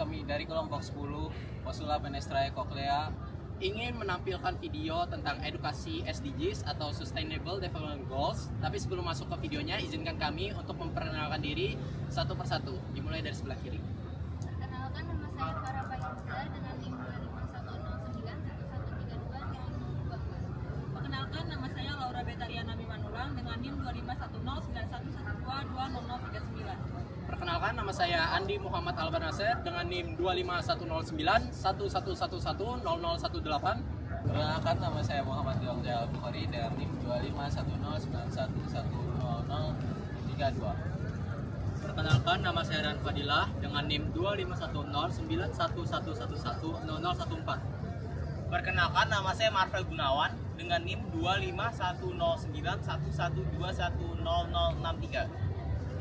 kami dari kelompok 10 Posula Penestrae Cochlea ingin menampilkan video tentang edukasi SDGs atau Sustainable Development Goals. Tapi sebelum masuk ke videonya, izinkan kami untuk memperkenalkan diri satu persatu. Dimulai dari sebelah kiri. Perkenalkan, nama saya Farah Fahimza dengan NIM 251091132. Perkenalkan, nama saya Laura Betariana Bimanulang dengan NIM 25109112200039. Perkenalkan, nama saya Andi Muhammad Alban Nasir dengan NIM 2510911111018. Perkenalkan, nama saya Muhammad Al Bukhari dengan NIM 25109111032. Perkenalkan, nama saya Ran Fadilah dengan NIM 2510911111014. Perkenalkan, nama saya Marvel Gunawan dengan NIM 251091121200063.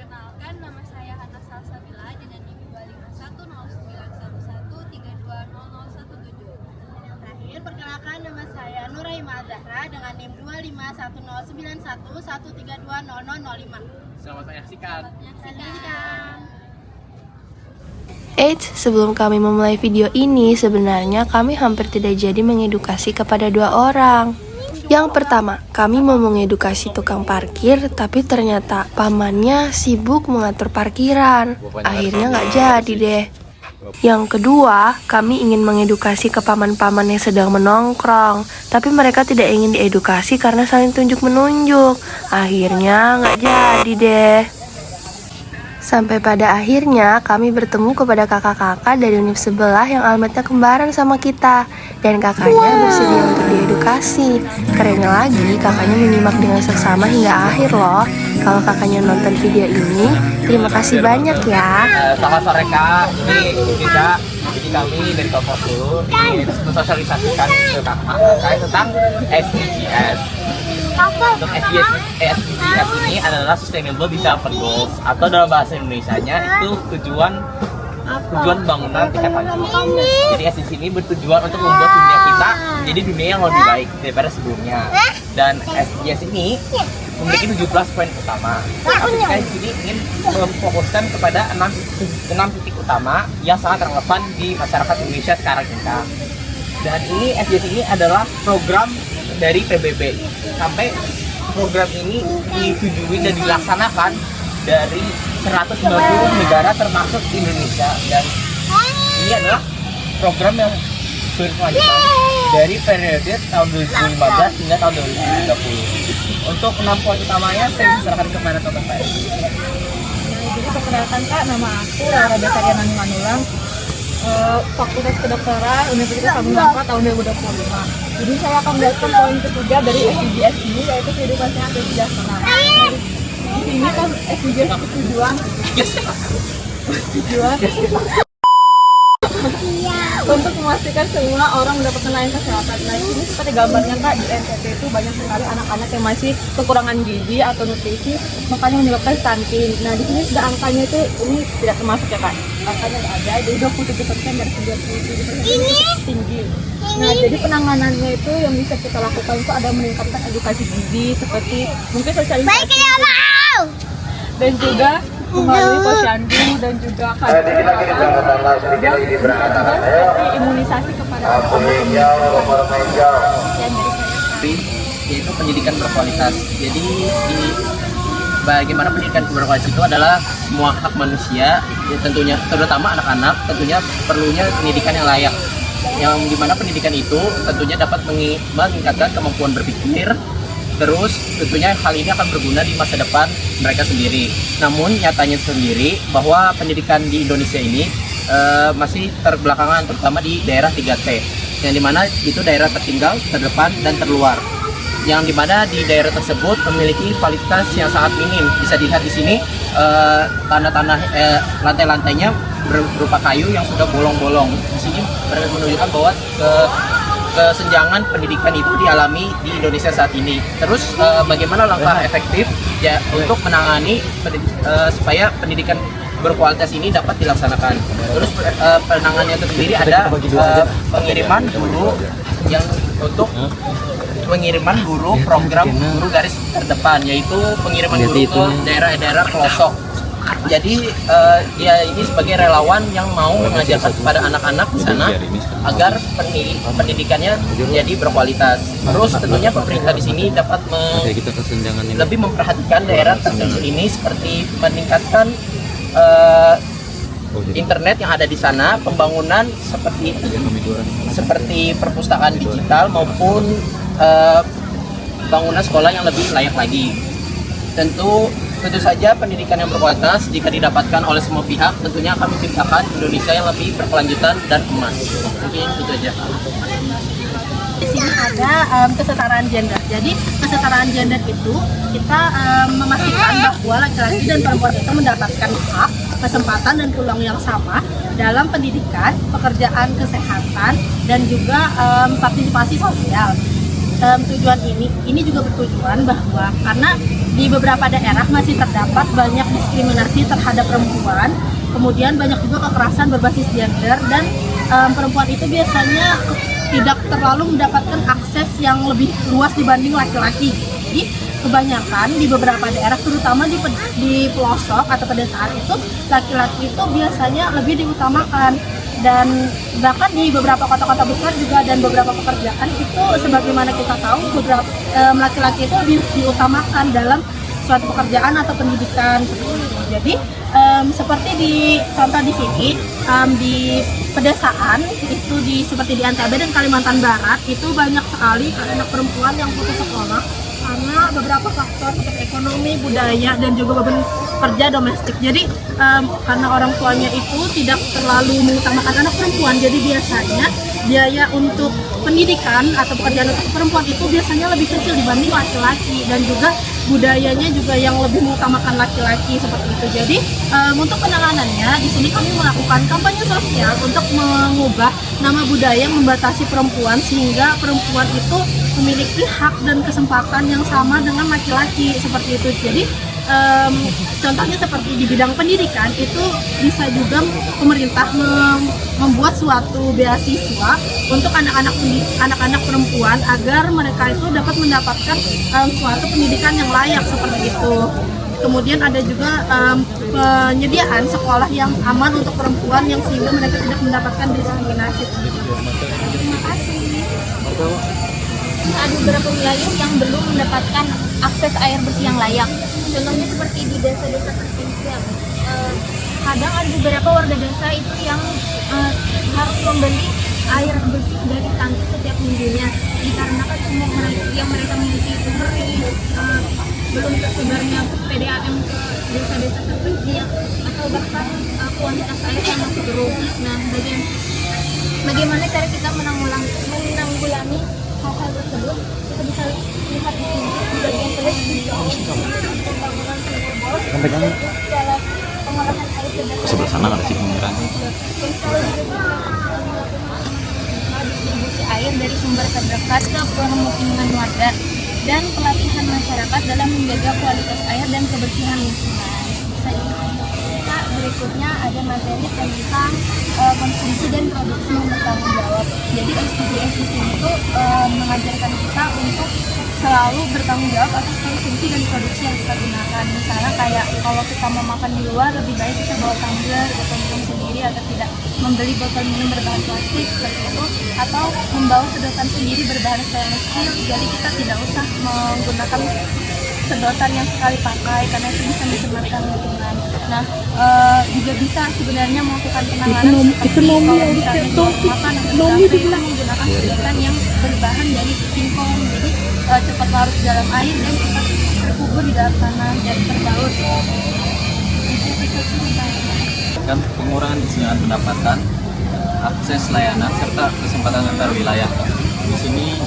Perkenalkan, nama saya Hana Salsabila dengan NIM 2510911320017. Yang terakhir, perkenalkan, nama saya Nuraima Zahra dengan NIM 2510911320005. Selamat menyaksikan. Sebelum kami memulai video ini, sebenarnya kami hampir tidak jadi mengedukasi kepada dua orang. Yang pertama, kami mau mengedukasi tukang parkir, tapi ternyata pamannya sibuk mengatur parkiran. Akhirnya nggak jadi deh. Yang kedua, kami ingin mengedukasi ke paman-paman yang sedang menongkrong, tapi mereka tidak ingin diedukasi karena saling tunjuk-menunjuk. Akhirnya nggak jadi deh. Sampai pada akhirnya kami bertemu kepada kakak-kakak dari univ sebelah yang alamatnya kembaran sama kita. Dan kakaknya bersedia untuk diedukasi. Kerennya lagi, kakaknya menyimak dengan seksama hingga akhir loh. Kalau kakaknya nonton video ini, terima kasih banyak ya. Selamat sore Kak, ini kita jadi kami dari kelompok 10 ingin mensosialisasikan ke kakak tentang SDGs. Untuk SDGs ini adalah Sustainable Development Goals, atau dalam bahasa Indonesianya itu tujuan bangunan tingkat lanjut. Jadi SDGs ini bertujuan untuk membuat dunia kita menjadi dunia yang lebih baik daripada sebelumnya. Dan SDGs ini memiliki 17 poin utama. Kita di sini ingin memfokuskan kepada 6 titik utama yang sangat relevan di masyarakat Indonesia sekarang kita. Dan ini SDGs ini adalah program dari PBB. Sampai program ini disetujui dan dilaksanakan dari 190 negara termasuk Indonesia. Dan ini adalah program yang berkelanjutan dari periode tahun 2015 hingga tahun 2030. Untuk 6 poin utamanya saya serahkan kepada teman saya. Jadi perkenalkan Kak, nama aku Laura Betariana Bimanulang, Fakultas Kedokteran Universitas Agung Bangka tahun 2025. Jadi saya akan menjelaskan poin ketiga dari SDGs ini, yaitu kehidupan sehat dan sejahtera. Di sini kan SDGs itu tujuan untuk memastikan semua orang mendapatkan layanan kesehatan. Nah, ini seperti gambarnya Kak, di NTT itu banyak sekali anak-anak yang masih kekurangan gizi atau nutrisi, makanya menyebabkan stunting. Nah, di sini sudah angkanya itu ini tidak termasuk ya Kak. Angkanya nggak ada, jadi 27% dari 97% ini tinggi. Nah, jadi penanganannya itu yang bisa kita lakukan itu ada meningkatkan edukasi gizi seperti mungkin sosialisasi dan juga melalui posyandu dan juga seperti imunisasi kepada yaitu pendidikan berkualitas. Jadi bagaimana pendidikan berkualitas itu adalah semua hak manusia, ya tentunya terutama anak-anak tentunya perlunya pendidikan yang layak, yang dimana pendidikan itu tentunya dapat meningkatkan kemampuan berpikir. Terus tentunya hal ini akan berguna di masa depan mereka sendiri. Namun nyatanya sendiri bahwa pendidikan di Indonesia ini masih terbelakangan, terutama di daerah 3T, yang dimana itu daerah tertinggal, terdepan, dan terluar. Yang dimana di daerah tersebut memiliki kualitas yang sangat minim. Bisa dilihat di sini lantai-lantainya berupa kayu yang sudah bolong-bolong. Di sini menunjukkan bahwa kesenjangan pendidikan itu dialami di Indonesia saat ini. Terus bagaimana langkah efektif ya untuk menangani supaya pendidikan berkualitas ini dapat dilaksanakan. Terus penanganannya itu sendiri ada pengiriman guru yang untuk pengiriman guru program guru garis terdepan, yaitu pengiriman guru ke daerah-daerah pelosok Jadi dia ini sebagai relawan yang mau mengajarkan kepada anak-anak di sana agar pendidikannya jadi berkualitas. Terus tentunya pemerintah di sini dapat lebih memperhatikan daerah terpencil ini seperti meningkatkan internet yang ada di sana, pembangunan seperti perpustakaan digital maupun bangunan sekolah yang lebih layak lagi. Tentu saja pendidikan yang berkualitas jika didapatkan oleh semua pihak tentunya akan menciptakan Indonesia yang lebih berkelanjutan dan emas. Mungkin itu aja. Di sini ada kesetaraan gender. Jadi kesetaraan gender itu kita memastikan bahwa laki-laki dan perempuan itu mendapatkan hak, kesempatan dan peluang yang sama dalam pendidikan, pekerjaan, kesehatan dan juga partisipasi sosial. Tujuan ini juga bertujuan bahwa karena di beberapa daerah masih terdapat banyak diskriminasi terhadap perempuan, kemudian banyak juga kekerasan berbasis gender dan perempuan itu biasanya tidak terlalu mendapatkan akses yang lebih luas dibanding laki-laki. Jadi kebanyakan di beberapa daerah, terutama di pelosok atau pedesaan itu, laki-laki itu biasanya lebih diutamakan. Dan bahkan di beberapa kota-kota besar juga dan beberapa pekerjaan itu sebagaimana kita tahu beberapa laki-laki itu lebih diutamakan dalam suatu pekerjaan atau pendidikan seperti itu. Jadi seperti di contoh di sini di pedesaan itu seperti di NTB dan Kalimantan Barat itu banyak sekali anak perempuan yang putus sekolah karena beberapa faktor seperti ekonomi, budaya dan juga beban kerja domestik. Jadi karena orang tuanya itu tidak terlalu mengutamakan anak perempuan, jadi biasanya biaya untuk pendidikan atau pekerjaan untuk perempuan itu biasanya lebih kecil dibanding laki-laki, dan juga budayanya juga yang lebih mengutamakan laki-laki seperti itu. Jadi untuk penanganannya di sini kami melakukan kampanye sosial untuk mengubah nama budaya membatasi perempuan sehingga perempuan itu memiliki hak dan kesempatan yang sama dengan laki-laki seperti itu. Jadi contohnya seperti di bidang pendidikan itu bisa juga pemerintah membuat suatu beasiswa untuk anak-anak perempuan agar mereka itu dapat mendapatkan suatu pendidikan yang layak seperti itu. Kemudian ada juga penyediaan sekolah yang aman untuk perempuan yang sehingga mereka tidak mendapatkan diskriminasi. Terima kasih. Ada beberapa wilayah yang belum mendapatkan akses air bersih yang layak. Contohnya seperti di desa-desa terpencil. Kadang ada beberapa warga desa itu yang harus membeli air bersih dari tangki setiap minggunya, dikarenakan semua yang mereka miliki itu kering, belum tersebarnya PDAM ke desa-desa terpencil, atau bahkan kuantitas air yang masih berubah. Nah, bagaimana cara kita menanggulangi hal-hal tersebut? Kita bisa lihat di sini di bagian pembangunan sumur bor, pengolahan air Sebelah sana ada sih pengiraan. Distribusi air dari sumber terdekat ke permukiman warga dan pelatihan masyarakat dalam menjaga kualitas air dan kebersihan lingkungan. Bisa berikutnya ada materi tentang konsumsi dan produksi yang bertanggung jawab. Jadi SDGs di sini tuh mengajarkan kita untuk selalu bertanggung jawab atas konsumsi dan produksi yang kita gunakan. Misalnya kayak kalau kita mau makan di luar, lebih baik kita bawa tumbler atau minum sendiri, atau tidak membeli botol minum berbahan plastik seperti itu, atau membawa sedotan sendiri berbahan stainless steel. Jadi kita tidak usah menggunakan sedotan yang sekali pakai karena itu bisa mencemarkan lingkungan. Nah, juga bisa sebenarnya melakukan penanganan seperti kalau misalnya makan atau kita menggunakan sedotan yang berbahan dari singkong. Jadi cepat larut dalam air dan cepat terkubur di dalam tanah dan terbaut. Kan pengurangan kesenjangan pendapatan, akses layanan serta kesempatan antar wilayah. Di sini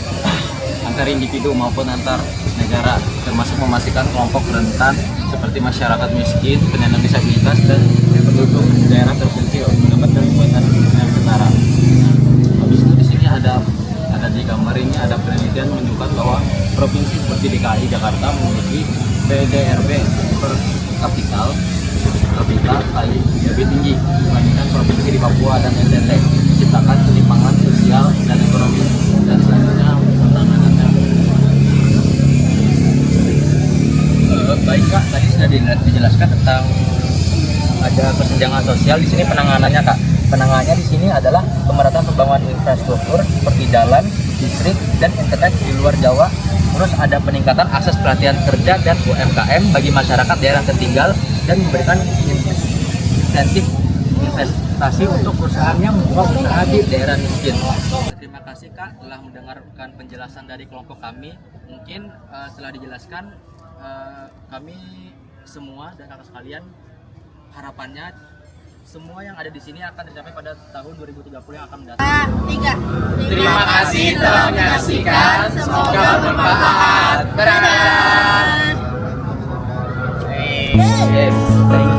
antar individu maupun antar negara, termasuk memastikan kelompok rentan seperti masyarakat miskin, penyandang disabilitas dan penduduk daerah terpencil mendapatkan pembangunan yang setara. Habis itu di sini ada di gambar ini ada penelitian menunjukkan bahwa provinsi seperti DKI Jakarta memiliki PDRB per kapita lebih tinggi dibandingkan provinsi di Papua dan NTT, menciptakan ketimpangan sosial dan ekonomi. Dan selanjutnya penanganannya. Baik Kak, tadi sudah dijelaskan tentang kesenjangan sosial. Di sini penanganannya Kak, penanganannya di sini adalah pemerataan pembangunan infrastruktur seperti jalan, listrik, dan internet di luar Jawa. Terus ada peningkatan akses pelatihan kerja dan UMKM bagi masyarakat daerah tertinggal dan memberikan insentif investasi untuk perusahaan yang membuka usaha di daerah miskin. Terima kasih Kak telah mendengarkan penjelasan dari kelompok kami. Mungkin setelah dijelaskan kami semua dan kakak sekalian, harapannya semua yang ada di sini akan tercapai pada tahun 2030 yang akan mendatang. Terima kasih telah menyaksikan. Semoga bermanfaat. Dadah. Yes, thank